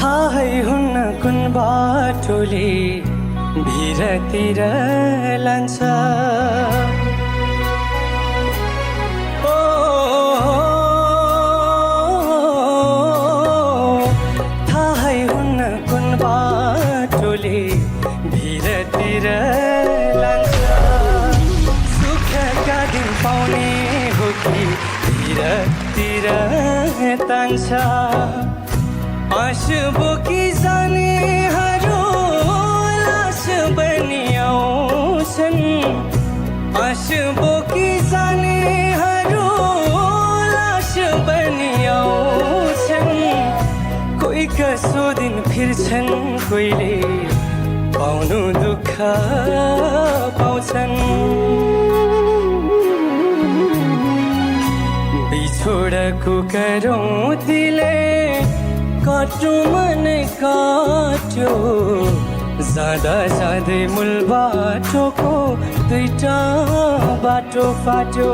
थाहै हुन्न कुन बाटोले भिरतिर लान्छ ओ थाहै हुन्न कुन बाटोले भिरतिर लान्छ सुखका दिन पाउने हो कि भिरतिर तान्छ आँसु बोकी जानेहरू लास बनी आउँछन् आँसु बोकी जानेहरू लास बनी आउँछन् कोही कसो दिन फिर्छन् कोहीले पाउनु दुःख पाउँछन् बिछोडको करौँतीले काटो मन काट्यो जाँदा जाँदै मूल बाटोको दुईटा बाटो फाट्यो